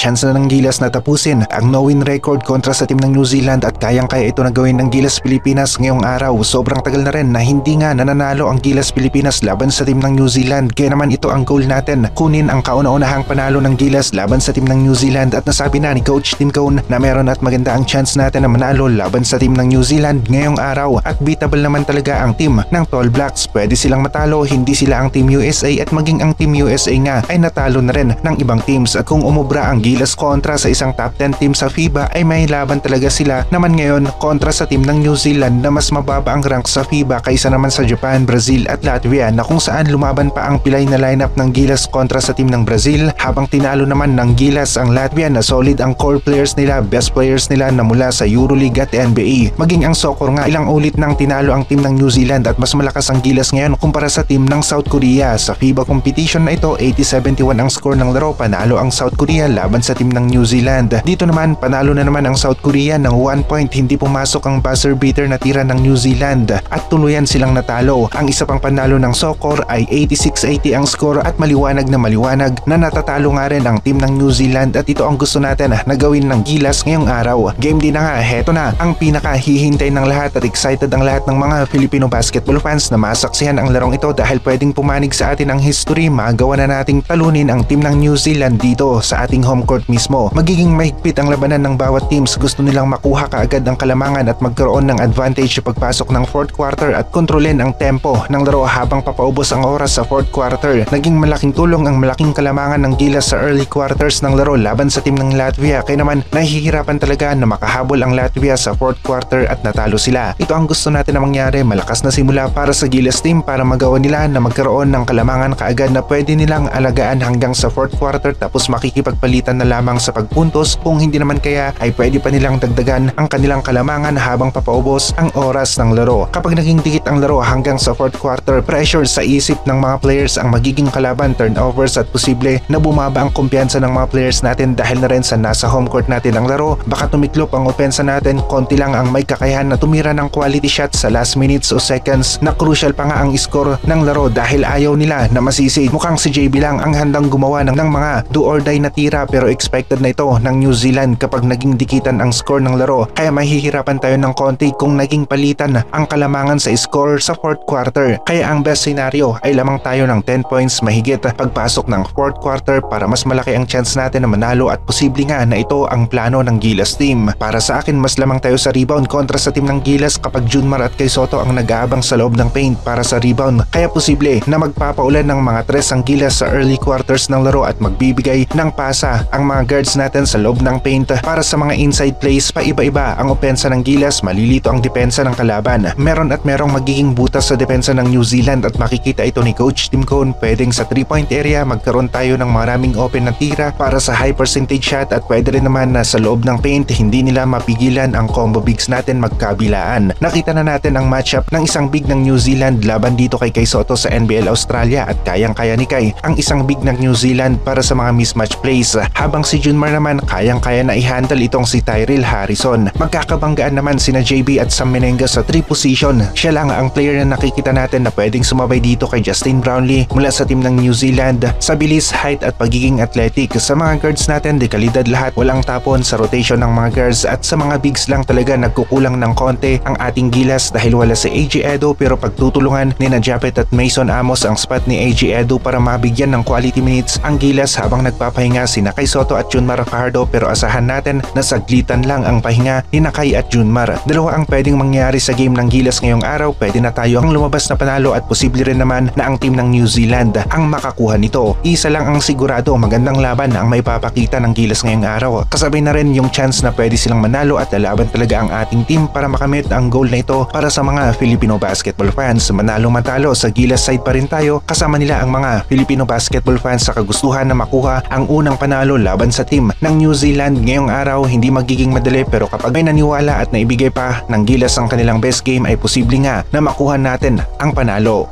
chance na ng Gilas na tapusin ang no-win record kontra sa team ng New Zealand at kayang-kaya ito na gawin ng Gilas Pilipinas ngayong araw. Sobrang tagal na rin na hindi nga nananalo ang Gilas Pilipinas laban sa team ng New Zealand, kaya naman ito ang goal natin, kunin ang kauna-unahang panalo ng Gilas laban sa team ng New Zealand. At nasabi na ni Coach Tim Cone na meron at maganda ang chance natin na manalo laban sa team ng New Zealand ngayong araw at beatable naman talaga ang team ng Tall Blacks. Pwede silang matalo, hindi sila ang Team USA at maging ang Team USA nga ay natalo na rin ng ibang teams. At kung umubra ang Gilas kontra sa isang top 10 team sa FIBA ay may laban talaga sila naman ngayon kontra sa team ng New Zealand na mas mababa ang rank sa FIBA kaysa naman sa Japan, Brazil at Latvia, na kung saan lumaban pa ang pilay na lineup ng Gilas kontra sa team ng Brazil, habang tinalo naman ng Gilas ang Latvia na solid ang core players nila, best players nila na mula sa EuroLeague at NBA. Maging ang soccer nga, ilang ulit nang tinalo ang team ng New Zealand at mas malakas ang Gilas ngayon kumpara sa team ng South Korea. Sa FIBA competition na ito, 80-71 ang score ng laro, panalo ang South Korea laban sa team ng New Zealand. Dito naman, panalo na naman ang South Korea ng 1 point, hindi pumasok ang buzzer beater na tira ng New Zealand at tuluyan silang natalo. Ang isa pang panalo ng soccer ay 86-80 ang score at maliwanag na natatalo nga rin ang team ng New Zealand at ito ang gusto natin na gawin ng Gilas ngayong araw. Game din na nga, heto na ang pinakahihintay ng lahat at excited ang lahat ng mga Filipino basketball fans na masaksihan ang larong ito dahil pwedeng pumanig sa atin ang history. Magawa na nating talunin ang team ng New Zealand dito sa ating home court mismo. Magiging mahigpit ang labanan ng bawat teams. Gusto nilang makuha kaagad ang kalamangan at magkaroon ng advantage sa pagpasok ng fourth quarter at kontrolin ang tempo ng laro habang papaubos ang oras sa fourth quarter. Naging malaking tulong ang malaking kalamangan ng Gilas sa early quarters ng laro laban sa team ng Latvia, kaya naman nahihirapan talaga na makahabol ang Latvia sa fourth quarter at natalo sila. Ito ang gusto natin na mangyari, malakas na simula para sa Gilas team para magawa nila na magkaroon ng kalamangan kaagad na pwede nilang alagaan hanggang sa fourth quarter tapos makikipagpalitan na lamang sa pagpuntos. Kung hindi naman kaya ay pwede pa nilang dagdagan ang kanilang kalamangan habang papaubos ang oras ng laro. Kapag naging dikit ang laro hanggang sa fourth quarter, pressure sa isip ng mga players ang magiging kalaban, turnovers at posible na bumaba ang kumpiyansa ng mga players natin dahil na rin sa nasa home court natin ang laro. Baka tumiklop ang opensa natin, konti lang ang may kakayahan na tumira ng quality shots sa last minutes o seconds na crucial pa nga ang score ng laro dahil ayaw nila na masisi. Mukhang si JB lang ang handang gumawa ng mga do or die na tira pero expected na ito ng New Zealand kapag naging dikitan ang score ng laro, kaya mahihirapan tayo ng konti kung naging palitan ang kalamangan sa score sa fourth quarter. Kaya ang best scenario ay lamang tayo ng 10 points mahigit pagpasok ng fourth quarter para mas malaki ang chance natin na manalo at posible nga na ito ang plano ng Gilas team. Para sa akin, mas lamang tayo sa rebound kontra sa team ng Gilas kapag Junmar at Kay Soto ang nag-aabang sa loob ng paint para sa rebound, kaya posible na magpapaulan ng mga tres ang Gilas sa early quarters ng laro at magbibigay ng pasa ang mga guards natin sa loob ng paint para sa mga inside plays. Paiba-iba ang opensa ng Gilas, malilito ang depensa ng kalaban. Meron at merong magiging butas sa depensa ng New Zealand at makikita ito ni Coach Tim Cone. Pwedeng sa 3-point area magkaroon tayo ng maraming open na tira para sa high percentage shot at pwede rin naman na sa loob ng paint hindi nila mapigilan ang combo bigs natin magkabilaan. Nakita na natin ang matchup ng isang big ng New Zealand laban dito kay Kay Soto sa NBL Australia at kayang-kaya ni Kay ang isang big ng New Zealand para sa mga mismatch plays, habang si Junmar naman kayang-kaya na i-handle itong si Tyrell Harrison. Magkakabanggaan naman sina JB at Sam Menengas sa 3 position. Siya lang ang player na nakikita natin na pwedeng sumabay dito kay Justin Brownlee mula sa team ng New Zealand sa bilis, height at pagiging athletic. Sa mga guards natin, dekalidad lahat, walang tapon sa rotation ng mga guards at sa mga bigs lang talaga nagkukulang ng konti ang ating Gilas dahil wala si AJ Edo, pero pagtutulungan ni Japet at Mason Amos ang spot ni AJ Edo para mabigyan ng quality minutes ang Gilas habang nagpapahinga si Kay Soto at Junmar Fajardo, pero asahan natin na saglitan lang ang pahinga ni Kay at Junmar. Dalawa ang pwedeng mangyari sa game ng Gilas ngayong araw. Pwede na tayo ang lumabas na panalo at posible rin naman na ang team ng New Zealand ang makakuha nito. Isa lang ang sigurado, magandang laban ang may papakita ng Gilas ngayong araw. Kasabay na rin yung chance na pwede silang manalo at lalaban talaga ang ating team para makamit ang goal na ito para sa mga Filipino basketball fans. Manalo matalo, sa Gilas side pa rin tayo, kasama nila ang mga Filipino basketball fans sa kagustuhan na makuha ang unang panalo laban sa team ng New Zealand ngayong araw. Hindi magiging madali, pero kapag may naniwala at naibigay pa ng Gilas ang kanilang best game ay posible nga na makuha natin ang panalo.